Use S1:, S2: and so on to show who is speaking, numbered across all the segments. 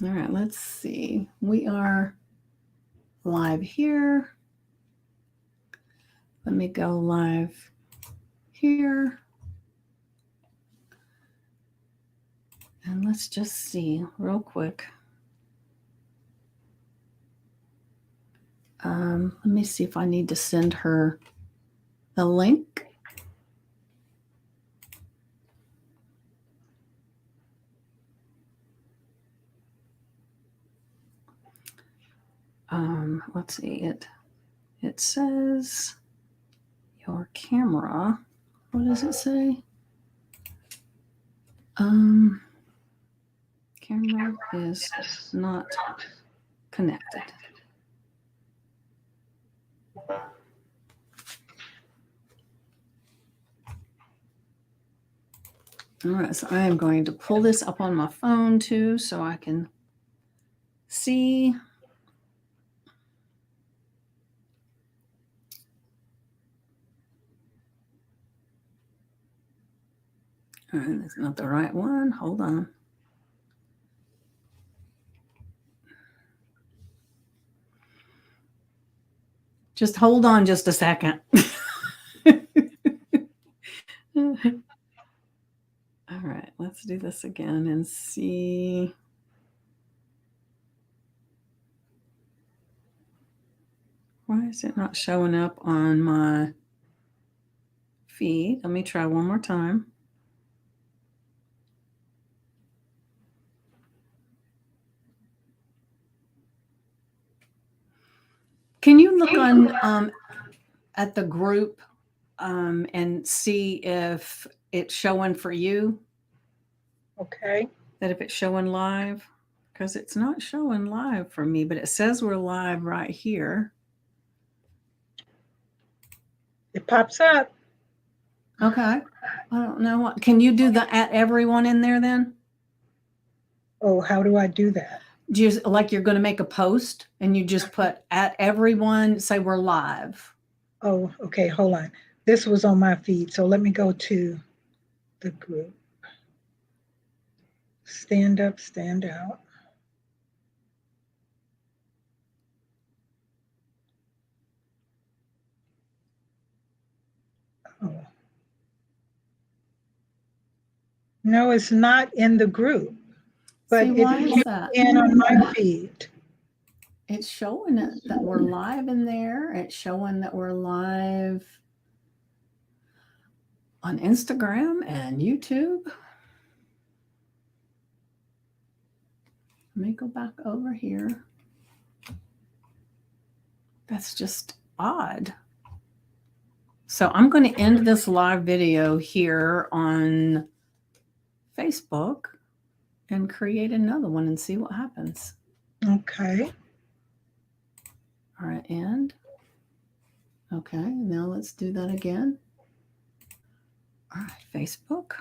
S1: All right, let's see. We are live here. Let me go live here. And let's just see real quick. Let me see if I need to send her the link. Let's see it. It says your camera. What does it say? Camera is not connected. All right, so I am going to pull this up on my phone too so I can see. All right, that's not the right one. Hold on. Just hold on just a second. All right, let's do this again and see. Why is it not showing up on my feed? Let me try one more time. Can you look on at the group and see if it's showing for you?
S2: Okay.
S1: That if it's showing live? Because it's not showing live for me, but it says we're live right here.
S2: It pops up.
S1: Okay. I don't know what. Can you do the at everyone in there then?
S2: Oh, how do I do that?
S1: Just like you're going to make a post and you just put at everyone, say we're live.
S2: Oh, okay, hold on. This was on my feed, so let me go to the group. Stand up, stand out. Oh. No, it's not in the group, but
S1: See, why
S2: it's
S1: is that?
S2: in on my feed.
S1: It's showing it that we're live in there. It's showing that we're live on Instagram and YouTube. Let me go back over here. That's just odd. So I'm going to end this live video here on Facebook and create another one and see what happens.
S2: Okay.
S1: All right, end. Okay, now let's do that again. All right, Facebook.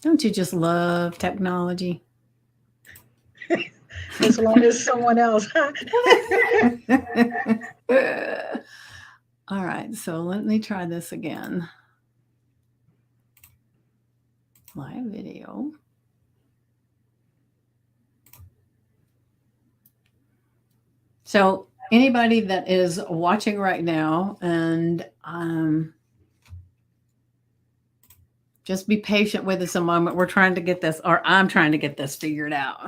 S1: Don't you just love technology?
S2: As long as someone else.
S1: All right, so let me try this again. Live video. So anybody that is watching right now, and just be patient with us a moment. We're trying to get this, or I'm trying to get this figured out.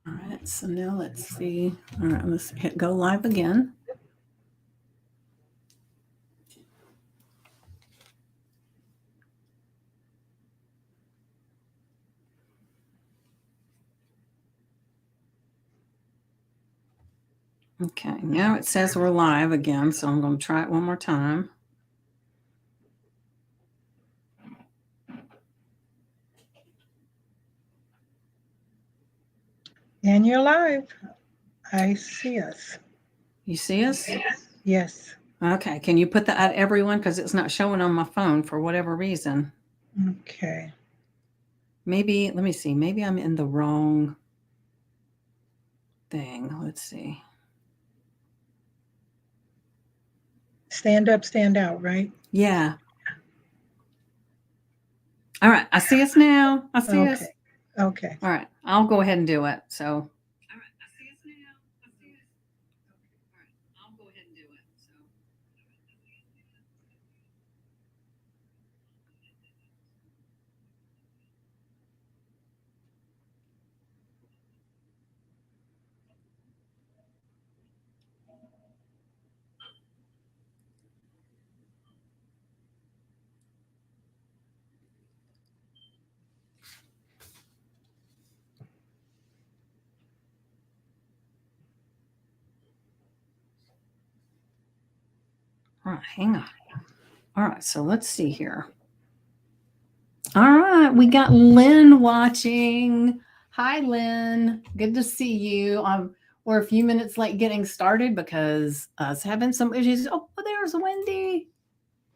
S1: All right, so now let's see. All right, let's hit go live again. Okay, now it says we're live again, so I'm going to try it one more time.
S2: And you're live. I see us.
S1: You see us?
S2: Yes.
S1: Okay. Can you put that at everyone? Because it's not showing on my phone for whatever reason.
S2: Okay.
S1: Maybe, let me see. Maybe I'm in the wrong thing. Let's see.
S2: Stand up, stand out, right?
S1: Yeah. All right. I see us now. I see us.
S2: Okay. Okay.
S1: All right. I'll go ahead and do it. So. All right. I see us now. I see us. Okay. All right. I'll go ahead and do it. So. All right. Hang on. All right. So let's see here. All right. We got Lynn watching. Hi, Lynn. Good to see you. We're a few minutes late getting started because I was having some issues. Oh, there's Wendy.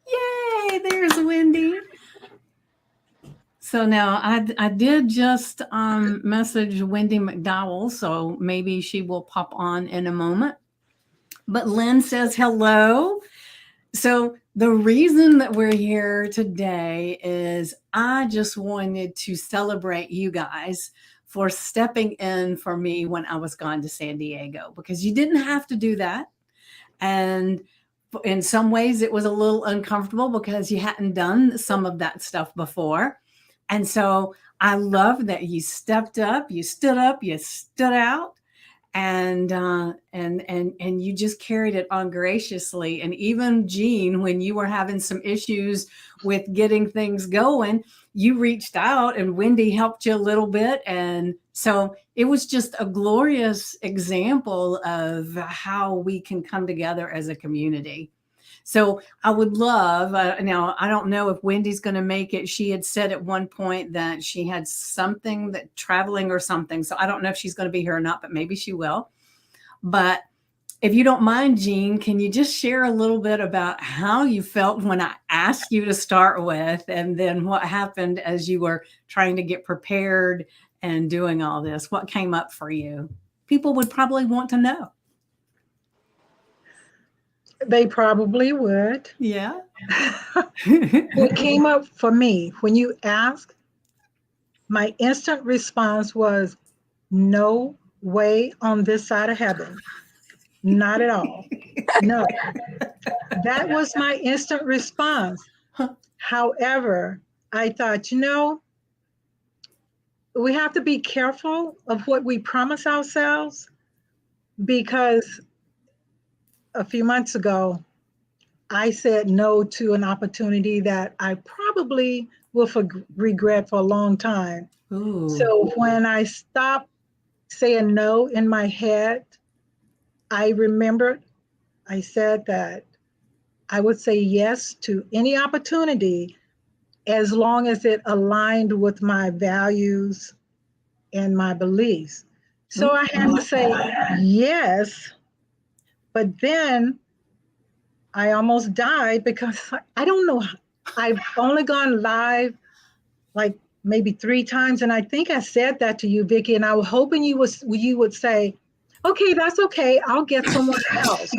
S1: Yay, there's Wendy. So now I did just message Wendy McDowell, so maybe she will pop on in a moment. But Lynn says hello. So the reason that we're here today is I just wanted to celebrate you guys for stepping in for me when I was gone to San Diego, because you didn't have to do that. And in some ways it was a little uncomfortable because you hadn't done some of that stuff before. And so I love that you stepped up, you stood out, and you just carried it on graciously. And even Jean, when you were having some issues with getting things going, you reached out and Wendy helped you a little bit. And so it was just a glorious example of how we can come together as a community. So I would love, now I don't know if Wendy's going to make it. She had said at one point that she had something, that traveling or something. So I don't know if she's going to be here or not, but maybe she will. But if you don't mind, Jean, can you just share a little bit about how you felt when I asked you to start with, and then what happened as you were trying to get prepared and doing all this? What came up for you? People would probably want to know.
S2: They probably would.
S1: Yeah.
S2: What came up for me when you asked, my instant response was, no way on this side of heaven. Not at all. No. That was my instant response. However, I thought, we have to be careful of what we promise ourselves, because a few months ago, I said no to an opportunity that I probably will regret for a long time.
S1: Ooh.
S2: So when I stopped saying no in my head, I remembered I said that I would say yes to any opportunity as long as it aligned with my values and my beliefs. So I had to say yes, but then I almost died because I don't know. I've only gone live like maybe 3 times, and I think I said that to you, Vicki, and I was hoping you would say, "Okay, that's okay. I'll get someone else."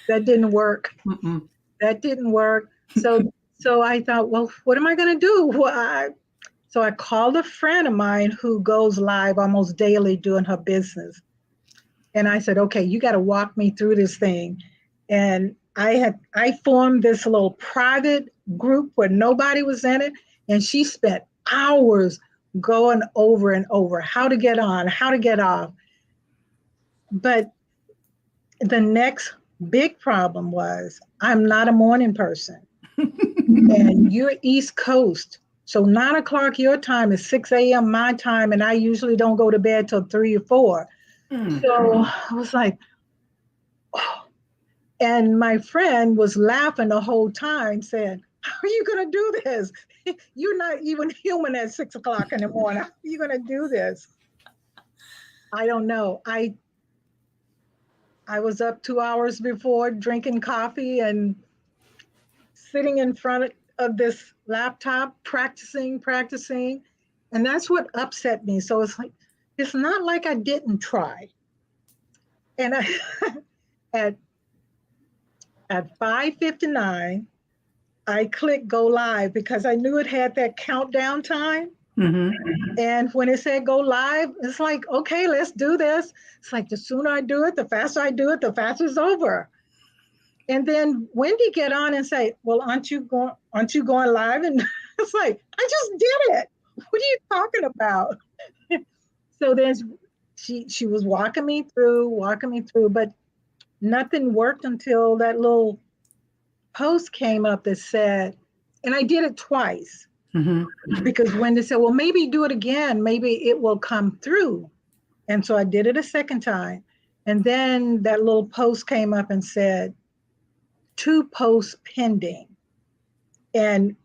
S2: That didn't work.
S1: Mm-mm.
S2: That didn't work. So I thought, well, what am I going to do? So I called a friend of mine who goes live almost daily doing her business. And I said, okay, you got to walk me through this thing. And I formed this little private group where nobody was in it. And she spent hours going over and over how to get on, how to get off. But the next big problem was I'm not a morning person. And you're East Coast. So 9 o'clock your time is 6 a.m. my time. And I usually don't go to bed till 3 or 4. So I was like, oh. And my friend was laughing the whole time, saying, how are you going to do this? You're not even human at 6 o'clock in the morning. How are you going to do this? I don't know. I was up 2 hours before drinking coffee and sitting in front of this laptop, practicing. And that's what upset me. So it's like, it's not like I didn't try. And I, at 5:59, I clicked go live because I knew it had that countdown time.
S1: Mm-hmm.
S2: And when it said go live, it's like, okay, let's do this. It's like the sooner I do it, the faster I do it, the faster it's over. And then Wendy get on and say, well, aren't you going live? And it's like, I just did it. What are you talking about? So then she was walking me through, but nothing worked until that little post came up that said, and I did it twice.
S1: Mm-hmm.
S2: Because Wendy said, well, maybe do it again. Maybe it will come through. And so I did it a second time. And then that little post came up and said, 2 posts pending. And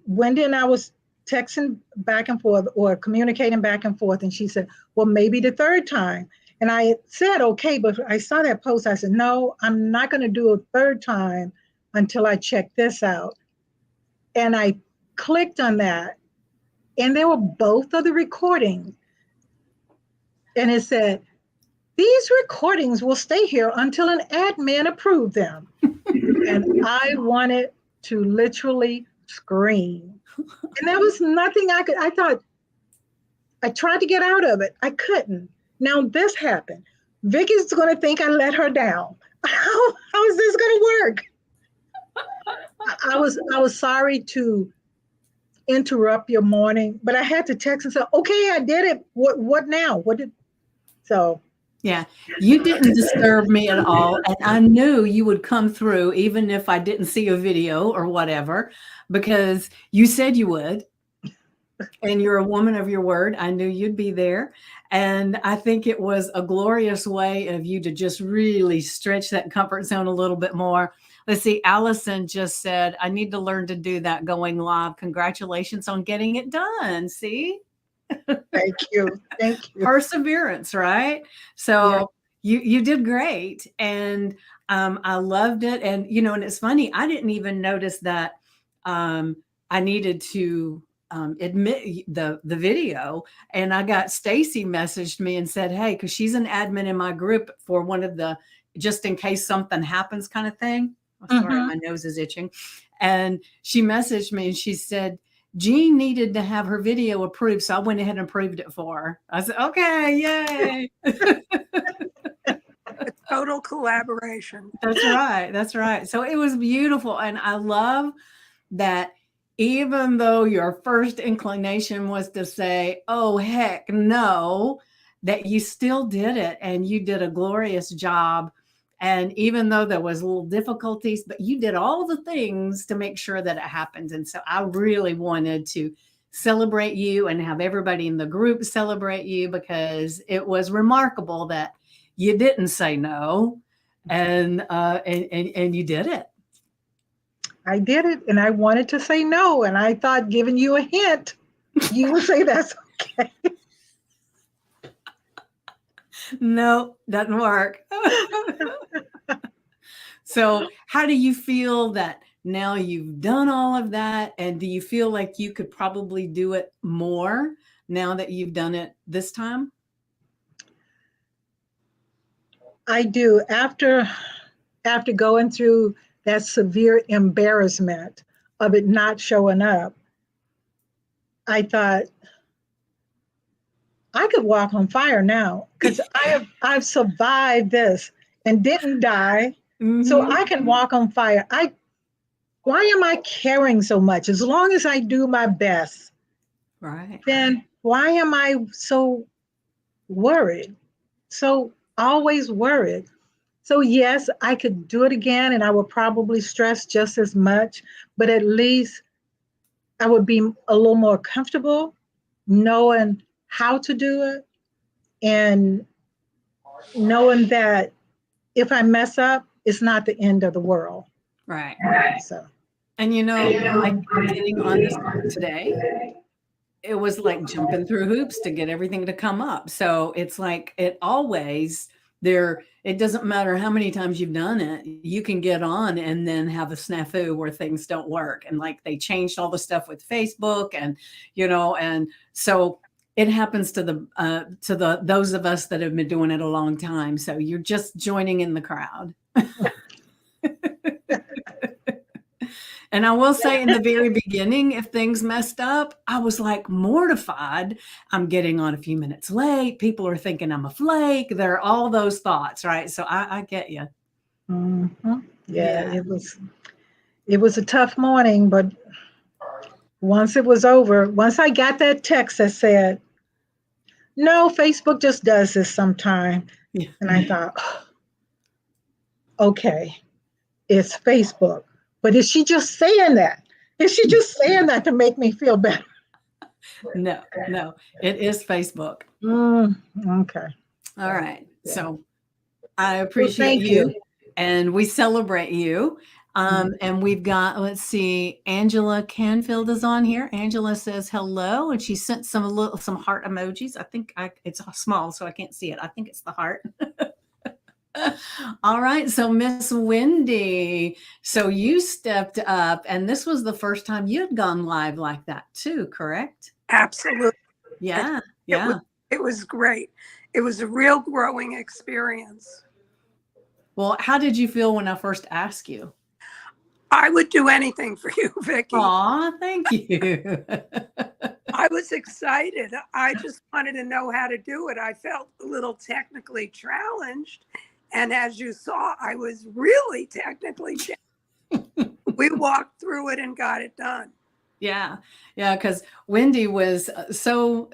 S2: Wendy and I was texting back and forth or communicating back and forth. And she said, well, maybe the third time. And I said, okay, but I saw that post. I said, no, I'm not going to do a third time until I check this out. And I clicked on that. And they were both of the recordings. And it said, these recordings will stay here until an admin approves them. And I wanted to literally scream. And there was nothing I thought, I tried to get out of it. I couldn't. Now this happened. Vicky's going to think I let her down. How is this going to work? I was sorry to interrupt your morning, but I had to text and say, okay, I did it. What now? So
S1: Yeah, you didn't disturb me at all. And I knew you would come through, even if I didn't see a video or whatever, because you said you would. And you're a woman of your word. I knew you'd be there. And I think it was a glorious way of you to just really stretch that comfort zone a little bit more. Let's see, Allison just said, I need to learn to do that going live. Congratulations on getting it done. See?
S2: Thank you.
S1: Perseverance, right? So you did great. And I loved it. And, and it's funny, I didn't even notice that I needed to admit the video, and I got Stacy messaged me and said, hey, because she's an admin in my group for one of the just in case something happens kind of thing. I'm sorry, my nose is itching. And she messaged me and she said, Jean needed to have her video approved. So I went ahead and approved it for her. I said, okay, yay.
S3: Total collaboration.
S1: That's right. That's right. So it was beautiful. And I love that even though your first inclination was to say, oh, heck no, that you still did it and you did a glorious job. And even though there was little difficulties, but you did all the things to make sure that it happened. And so I really wanted to celebrate you and have everybody in the group celebrate you, because it was remarkable that you didn't say no, and you did it.
S2: I did it, and I wanted to say no, and I thought giving you a hint, you would say that's okay.
S1: No, doesn't work. So how do you feel that now you've done all of that? And do you feel like you could probably do it more now that you've done it this time?
S2: I do. After going through that severe embarrassment of it not showing up, I thought I could walk on fire now, because I've survived this and didn't die. So I can walk on fire. Why am I caring so much? As long as I do my best,
S1: right?
S2: Then why am I so worried? So always worried. So yes, I could do it again, and I would probably stress just as much, but at least I would be a little more comfortable knowing how to do it, and knowing that if I mess up, it's not the end of the world.
S1: Right.
S2: So
S1: And like getting on this today, it was like jumping through hoops to get everything to come up. So it's like it always there. It doesn't matter how many times you've done it, you can get on and then have a snafu where things don't work. And like they changed all the stuff with Facebook and and so it happens to the those of us that have been doing it a long time. So you're just joining in the crowd. And I will say in the very beginning, if things messed up, I was like mortified. I'm getting on a few minutes late. People are thinking I'm a flake. There are all those thoughts, right? So I get you.
S2: Mhm. Yeah, it was a tough morning, but once it was over, once I got that text that said, "No, Facebook just does this sometime,"
S1: Yeah.
S2: and I thought, okay, it's Facebook. But is she just saying that? Is she just saying that to make me feel better?
S1: No, it is Facebook.
S2: Okay.
S1: All right. So I
S2: Well,
S1: appreciate
S2: thank
S1: you,
S2: you.
S1: and we celebrate you. And we've got, let's see, Angela Canfield is on here. Angela says hello, and she sent some heart emojis. I think it's small, so I can't see it. I think it's the heart. All right. So Miss Wendy, so you stepped up, and this was the first time you'd gone live like that too, correct?
S3: Absolutely.
S1: Yeah.
S3: It
S1: Yeah.
S3: it was great. It was a real growing experience.
S1: Well, how did you feel when I first asked you?
S3: I would do anything for you, Vicki.
S1: Aw, thank you.
S3: I was excited. I just wanted to know how to do it. I felt a little technically challenged. And as you saw, I was really technically challenged. We walked through it and got it done.
S1: Yeah. Because Wendy was so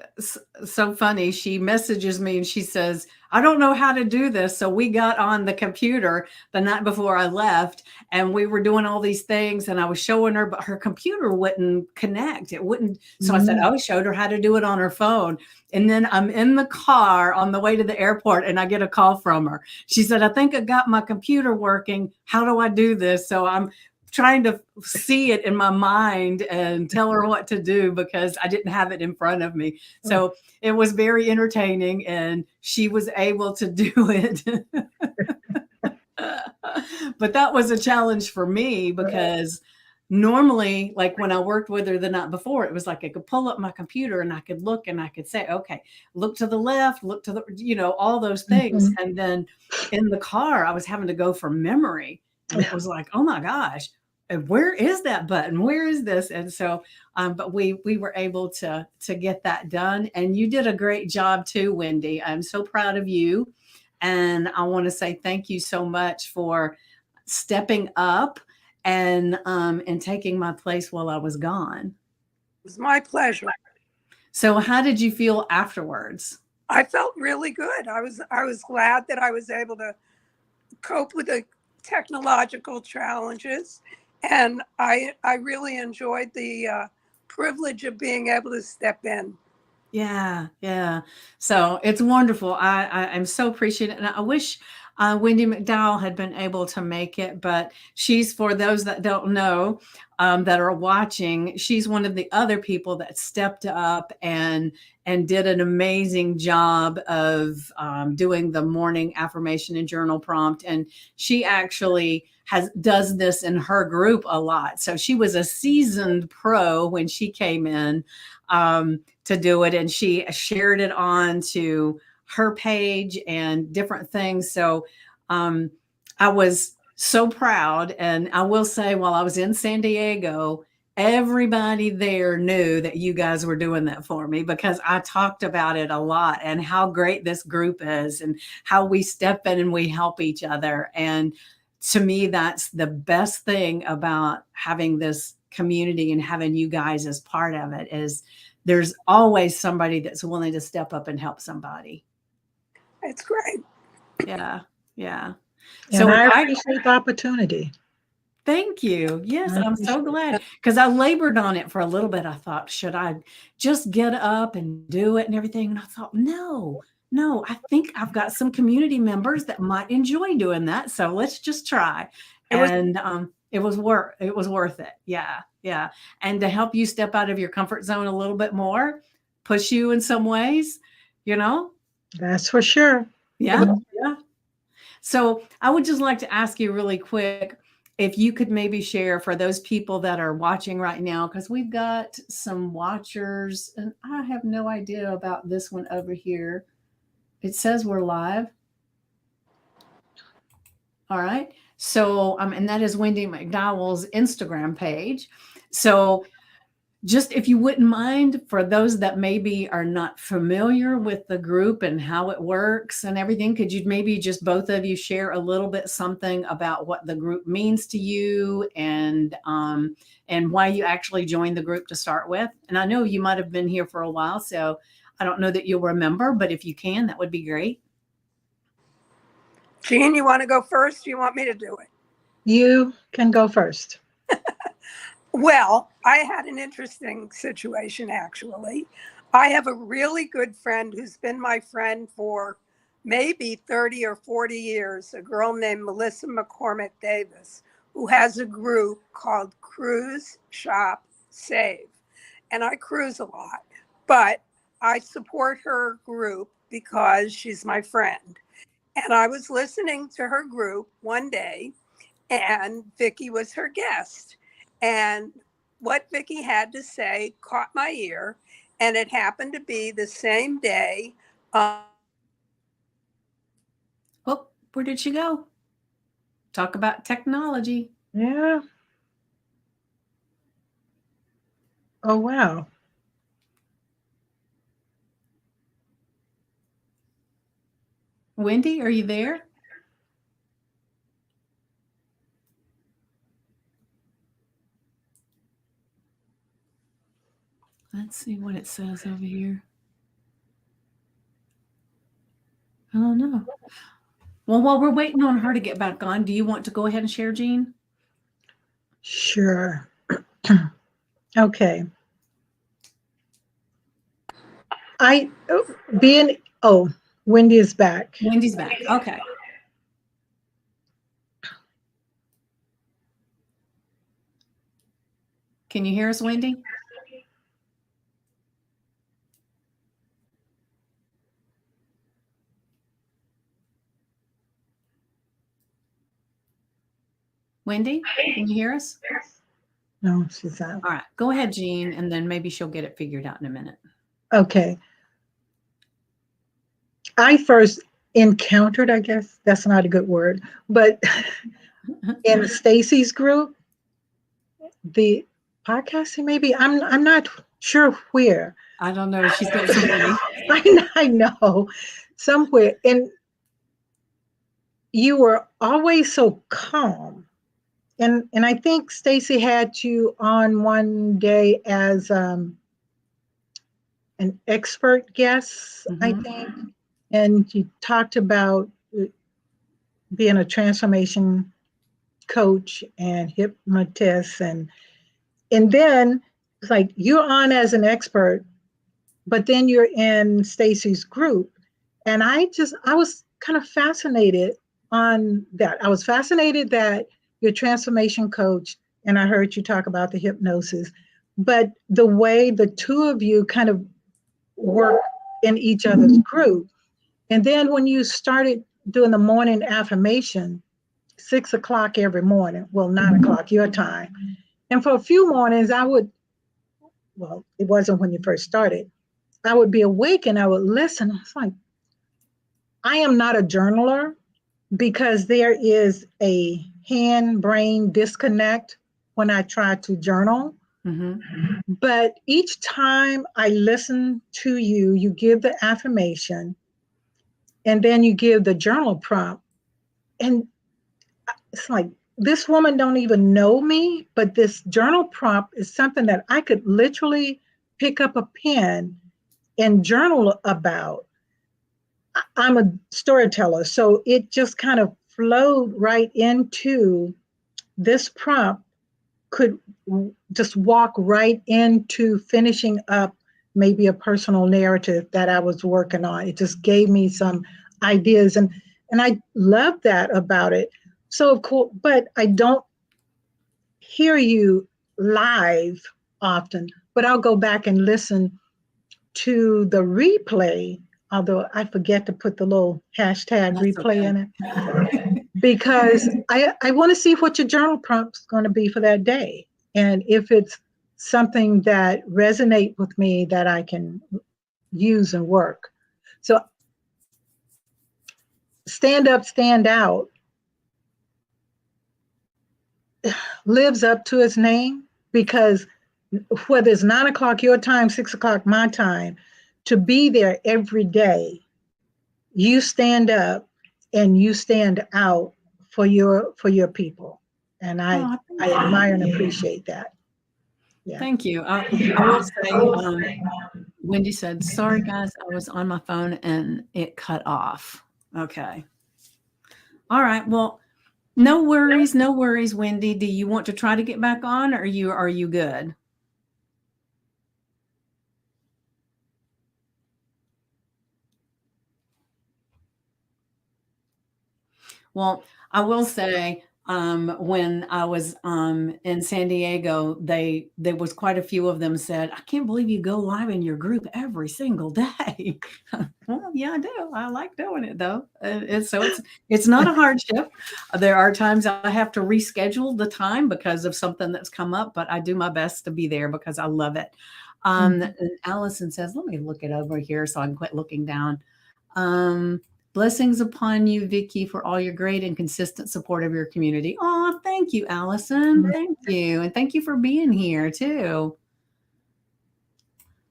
S1: funny. She messages me and she says, I don't know how to do this. So we got on the computer the night before I left, and we were doing all these things, and I was showing her, but her computer wouldn't connect. It wouldn't. So I said, I showed her how to do it on her phone. And then I'm in the car on the way to the airport, and I get a call from her. She said, I think I got my computer working. How do I do this? So I'm trying to see it in my mind and tell her what to do because I didn't have it in front of me. So it was very entertaining, and she was able to do it. But that was a challenge for me because normally, like when I worked with her the night before, it was like I could pull up my computer and I could look and I could say, okay, look to the left, look to the, all those things. And then in the car, I was having to go from memory. And it was like, oh my gosh, where is that button? Where is this? And so, but we were able to get that done. And you did a great job too, Wendy. I'm so proud of you. And I want to say thank you so much for stepping up and taking my place while I was gone.
S3: It was my pleasure.
S1: So how did you feel afterwards?
S3: I felt really good. I was glad that I was able to cope with the technological challenges, and I really enjoyed the privilege of being able to step in.
S1: Yeah. So it's wonderful. I'm so appreciative, and I wish Wendy McDowell had been able to make it, but she's, for those that don't know, that are watching, she's one of the other people that stepped up and did an amazing job of doing the morning affirmation and journal prompt. And she actually does this in her group a lot. So she was a seasoned pro when she came in to do it, and she shared it on to her page and different things. So I was so proud. And I will say, while I was in San Diego, everybody there knew that you guys were doing that for me because I talked about it a lot and how great this group is and how we step in and we help each other. And to me, that's the best thing about having this community and having you guys as part of it, is there's always somebody that's willing to step up and help somebody.
S3: It's great.
S1: Yeah.
S2: And so I appreciate the opportunity.
S1: Thank you. Yes, I'm so glad, because I labored on it for a little bit. I thought, should I just get up and do it and everything? And I thought, no, I think I've got some community members that might enjoy doing that. So let's just try. And It was worth it. Yeah. Yeah. And to help you step out of your comfort zone a little bit more, push you in some ways, you know?
S2: That's for sure.
S1: Yeah. Yeah. So I would just like to ask you really quick if you could maybe share for those people that are watching right now, because we've got some watchers and I have no idea about this one over here. It says we're live. All right. So, and that is Wendy McDowell's Instagram page. So, just if you wouldn't mind, for those that maybe are not familiar with the group and how it works and everything, could you maybe just both of you share a little bit something about what the group means to you and why you actually joined the group to start with? And I know you might have been here for a while, so I don't know that you'll remember, but if you can, that would be great.
S3: Jean, you want to go first? You want me to do it?
S2: You can go first.
S3: Well, I had an interesting situation, actually. I have a really good friend who's been my friend for maybe 30 or 40 years, a girl named Melissa McCormick Davis, who has a group called Cruise Shop Save. And I cruise a lot, but I support her group because she's my friend. And I was listening to her group one day, and Vicki was her guest. And what Vicki had to say caught my ear, and it happened to be the same day.
S1: Oh, where did she go? Talk about technology.
S2: Yeah. Oh, wow.
S1: Wendy, are you there? Let's see what it says over here. I don't know. Well, while we're waiting on her to get back on, do you want to go ahead and share, Jean?
S2: Sure. Okay. Wendy is back.
S1: Wendy's back. Okay. Can you hear us, Wendy? Wendy, can you hear us?
S2: No, she's not.
S1: All right. Go ahead, Jean, and then maybe she'll get it figured out in a minute.
S2: Okay. I first encountered, I guess that's not a good word, but in Stacy's group, the podcasting, maybe I'm not sure where.
S1: I don't know. She's got so many.
S2: I know somewhere, and you were always so calm, and I think Stacy had you on one day as an expert guest, I think, and you talked about being a transformation coach and hypnotist, and then it's like you're on as an expert, but then you're in Stacy's group, and I was kind of fascinated on that. I was fascinated that you're a transformation coach, and I heard you talk about the hypnosis, but the way the two of you kind of work in each other's group. And then when you started doing the morning affirmation, 6 o'clock every morning, well, 9 o'clock your time. And for a few mornings, it wasn't when you first started, I would be awake and I would listen. It's like, I am not a journaler because there is a hand-brain disconnect when I try to journal. Mm-hmm. But each time I listen to you, you give the affirmation and then you give the journal prompt. And it's like, this woman don't even know me, but this journal prompt is something that I could literally pick up a pen and journal about. I'm a storyteller, so it just kind of flowed right into this prompt, could just walk right into finishing up maybe a personal narrative that I was working on. It just gave me some ideas, and I love that about it. So of course, but I don't hear you live often, but I'll go back and listen to the replay, although I forget to put the little hashtag
S1: That's
S2: replay
S1: okay.
S2: in it, because I want to see what your journal prompt's going to be for that day. And if it's something that resonates with me that I can use and work. So stand up, stand out lives up to its name, because whether it's 9 o'clock your time, 6 o'clock my time, to be there every day, you stand up and you stand out for your people. And I
S1: Oh,
S2: I admire and appreciate that. Yeah.
S1: thank you. I will say, Wendy said, sorry guys, I was on my phone and it cut off. Okay. All right. Well, no worries. No worries, Wendy. Do you want to try to get back on, or are you good? Well, I will say, when I was in San Diego, there was quite a few of them said, "I can't believe you go live in your group every single day." Well, yeah, I do. I like doing it though. It's not a hardship. There are times I have to reschedule the time because of something that's come up, but I do my best to be there because I love it. And Allison says, "Let me look it over here so I can quit looking down." Um, Blessings upon you, Vicky, for all your great and consistent support of your community. Oh, thank you, Allison. Thank you. And thank you for being here too.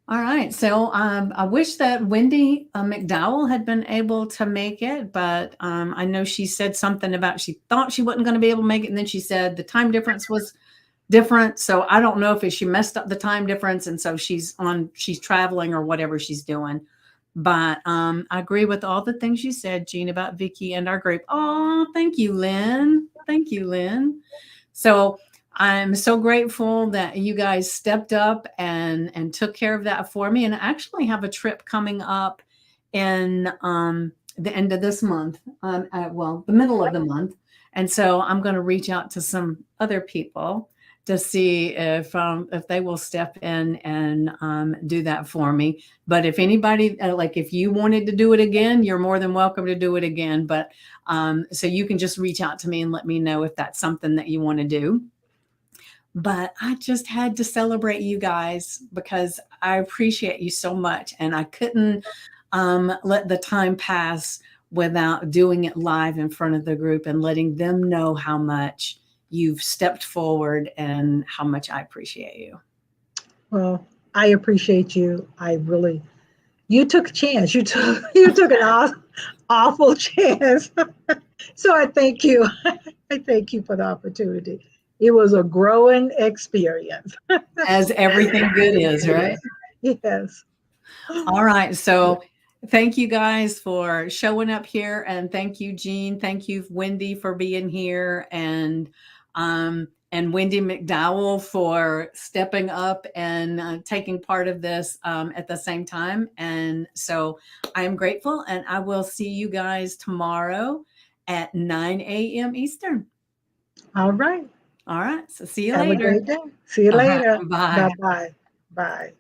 S1: All right. So I wish that Wendy McDowell had been able to make it, but I know she said something about she thought she wasn't going to be able to make it. And then she said the time difference was different. So I don't know if she messed up the time difference. And so she's traveling or whatever she's doing. But I agree with all the things you said, Jean, about Vicky and our group. Oh, thank you, Lynn. Thank you, Lynn. So I'm so grateful that you guys stepped up and took care of that for me. And I actually have a trip coming up in the end of this month, the middle of the month. And so I'm going to reach out to some other people to see if they will step in and do that for me. But if anybody, if you wanted to do it again, you're more than welcome to do it again. But so you can just reach out to me and let me know if that's something that you want to do. But I just had to celebrate you guys because I appreciate you so much. And I couldn't let the time pass without doing it live in front of the group and letting them know how much you've stepped forward and how much I appreciate you.
S2: Well, I appreciate you. You took a chance. You took an awful chance. So I thank you. I thank you for the opportunity. It was a growing experience.
S1: As everything good is, right?
S2: Yes.
S1: All right. So thank you guys for showing up here. And thank you, Jean. Thank you, Wendy, for being here. And Wendy McDowell for stepping up and taking part of this at the same time. And so I am grateful, and I will see you guys tomorrow at 9 a.m. Eastern.
S2: All right.
S1: All right. So see you
S2: Have
S1: later.
S2: a great day. See you later.
S1: Bye.
S2: Bye-bye. Bye.